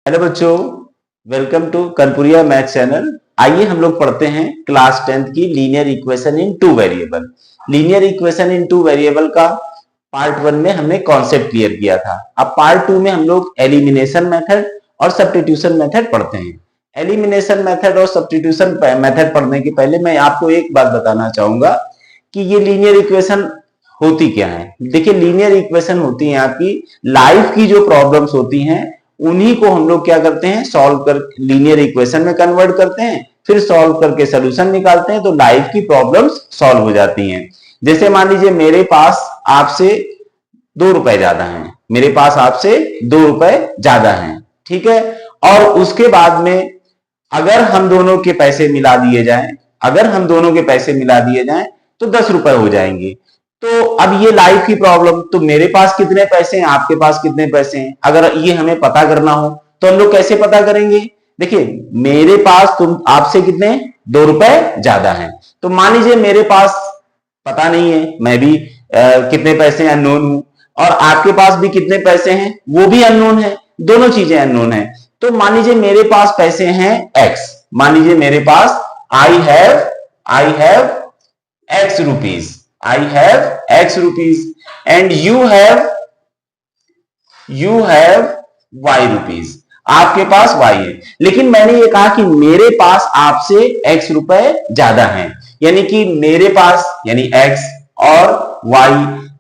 Hello बच्चों, welcome to कर्पूरिया math channel. आइए हम लोग पढ़ते हैं क्लास 10th की linear equation in two variable. Linear equation in two variable का पार्ट 1 में हमने कॉन्सेप्ट क्लियर किया था। अब पार्ट 2 में हम लोग एलिमिनेशन मेथड और सब्स्टिट्यूशन मेथड पढ़ते हैं। एलिमिनेशन मेथड और सब्स्टिट्यूशन मेथड पढ़ने के पहले मैं आपको एक बात बताना चाहूंगा कि ये लीनियर इक्वेशन होती क्या है। देखिए, लीनियर इक्वेशन होती है आपकी लाइफ की जो प्रॉब्लम्स होती हैं उन्हीं को हम लोग क्या करते हैं, सॉल्व कर लीनियर इक्वेशन में कन्वर्ट करते हैं, फिर सॉल्व करके सोल्यूशन निकालते हैं, तो लाइफ की प्रॉब्लम्स सॉल्व हो जाती हैं। जैसे मान लीजिए मेरे पास आपसे 2 रुपए ज्यादा हैं, मेरे पास आपसे 2 रुपए ज्यादा हैं, ठीक है। और उसके बाद में अगर हम दोनों के पैसे मिला दिए जाएं, अगर हम दोनों के पैसे मिला दिए जाएं तो 10 रुपए हो जाएंगे। तो अब ये लाइफ की प्रॉब्लम, तो मेरे पास कितने पैसे हैं, आपके पास कितने पैसे हैं, अगर ये हमें पता करना हो तो हम लोग कैसे पता करेंगे। देखिए, मेरे पास तुम आपसे कितने 2 रुपए ज्यादा हैं, तो मान लीजिए मेरे पास पता नहीं है, मैं भी कितने पैसे अननोन हूं, और आपके पास भी कितने पैसे हैं वो भी अननोन है, दोनों चीजें अननोन है। तो मान लीजिए मेरे पास पैसे हैं x, मान लीजिए मेरे पास I have x rupees, I have X rupees and you have Y rupees। आपके पास Y है, लेकिन मैंने ये कहा कि मेरे पास आपसे X रुपए ज्यादा हैं, यानी कि मेरे पास यानी X और Y,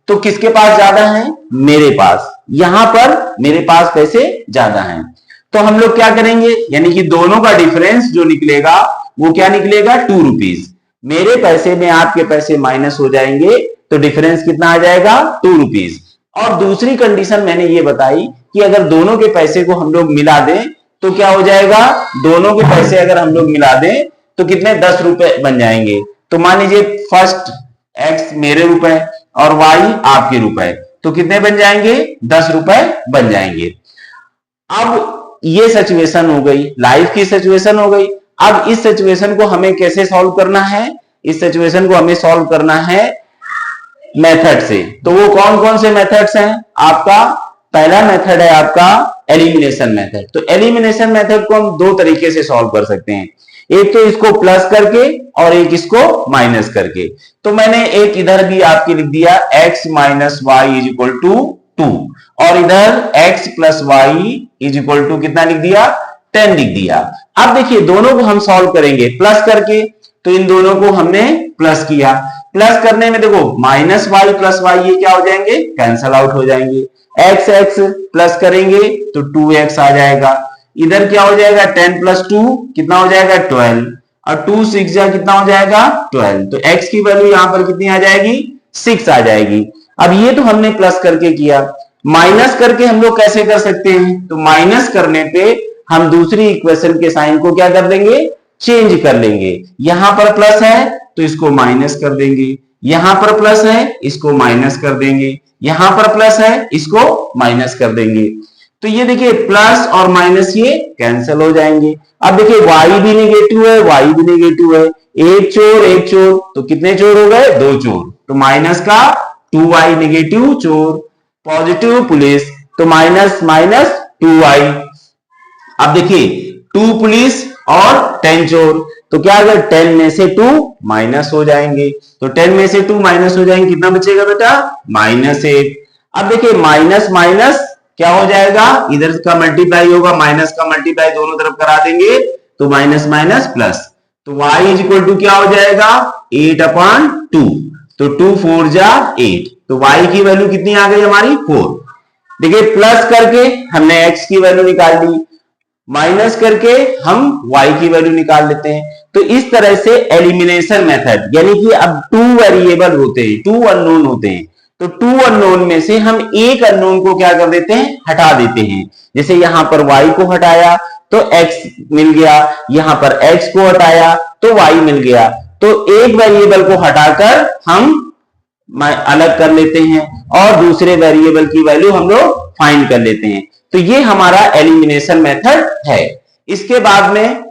तो किसके पास ज्यादा है, मेरे पास। यहां पर मेरे पास पैसे ज्यादा हैं, तो हम लोग क्या करेंगे, यानी कि दोनों का डिफरेंस जो निकलेगा वो क्या निकलेगा, 2 रुपीज। मेरे पैसे में आपके पैसे माइनस हो जाएंगे, तो डिफरेंस कितना आ जाएगा, 2 रुपीज। और दूसरी कंडीशन मैंने ये बताई कि अगर दोनों के पैसे को हम लोग मिला दें तो क्या हो जाएगा, दोनों के पैसे अगर हम लोग मिला दें तो कितने 10 रुपए बन जाएंगे। तो मान लीजिए फर्स्ट x मेरे रुपए और y आपके रुपए, तो कितने बन जाएंगे, 10 रुपए बन जाएंगे। अब ये सिचुएशन हो गई, लाइफ की सिचुएशन हो गई। अब इस सिचुएशन को हमें कैसे सॉल्व करना है, इस सिचुएशन को हमें सॉल्व करना है मेथड से। तो वो कौन कौन से मेथड्स हैं, आपका पहला मेथड है आपका एलिमिनेशन मेथड। तो एलिमिनेशन मेथड को हम 2 तरीके से सॉल्व कर सकते हैं, एक तो इसको प्लस करके और एक इसको माइनस करके। तो मैंने एक इधर भी आपके लिख दिया x minus Y is equal to 2, और इधर x plus Y is equal to कितना लिख दिया, 10 लिख दिया। अब देखिए दोनों को हम सॉल्व करेंगे प्लस करके, तो इन दोनों को हमने प्लस किया। प्लस करने में देखो माइनस वाई प्लस वाई ये क्या हो जाएंगे, कैंसल आउट हो जाएंगे। x x प्लस करेंगे तो 2x आ जाएगा। इधर क्या हो जाएगा, 10 प्लस 2 कितना हो जाएगा, 12, और 2 6 जा कितना हो जाएगा, 12। तो x की वैल्यू यहां पर कितनी आ जाएगी, 6 आ जाएगी। अब ये तो हमने प्लस करके किया, माइनस करके हम लोग कैसे कर सकते हैं, तो माइनस करने पे हम दूसरी इक्वेशन के साइन को क्या कर देंगे, चेंज कर लेंगे। यहां पर प्लस है तो इसको माइनस कर देंगे, यहां पर प्लस है इसको माइनस कर देंगे, यहां पर प्लस है इसको माइनस कर देंगे। तो ये देखिए प्लस और माइनस ये कैंसिल हो जाएंगे। अब देखिए y भी नेगेटिव है, y भी नेगेटिव है, एक चोर तो कितने चोर हो गए, 2 चोर। तो माइनस का 2y, नेगेटिव चोर, पॉजिटिव पुलिस, तो माइनस माइनस 2y। अब देखिए 2 पुलिस और 10 चोर, तो क्या अगर 10 में से 2 माइनस हो जाएंगे, तो 10 में से 2 माइनस हो जाएंगे, कितना बचेगा बेटा, -1। अब देखिए माइनस माइनस क्या हो जाएगा, इधर का मल्टीप्लाई होगा, माइनस का मल्टीप्लाई दोनों तरफ करा देंगे, तो माइनस माइनस प्लस, तो y इज इक्वल टू क्या हो जाएगा, 8/2। तो 2 4 जा 8, तो y की वैल्यू कितनी आ गई हमारी, 4। देखिए प्लस करके हमने x की वैल्यू निकाल ली, माइनस करके हम y की वैल्यू निकाल लेते हैं। तो इस तरह से एलिमिनेशन मेथड, यानी कि अब 2 वेरिएबल होते हैं, 2 अननोन होते हैं, तो 2 अननोन में से हम एक अननोन को क्या कर देते हैं, हटा देते हैं। जैसे यहां पर y को हटाया तो x मिल गया, यहां पर x को हटाया तो y मिल गया। तो एक वेरिएबल को हटाकर हम अलग कर लेते हैं और दूसरे वेरिएबल की वैल्यू हम लोग फाइंड कर लेते हैं। तो ये हमारा एलिमिनेशन मेथड है। इसके बाद में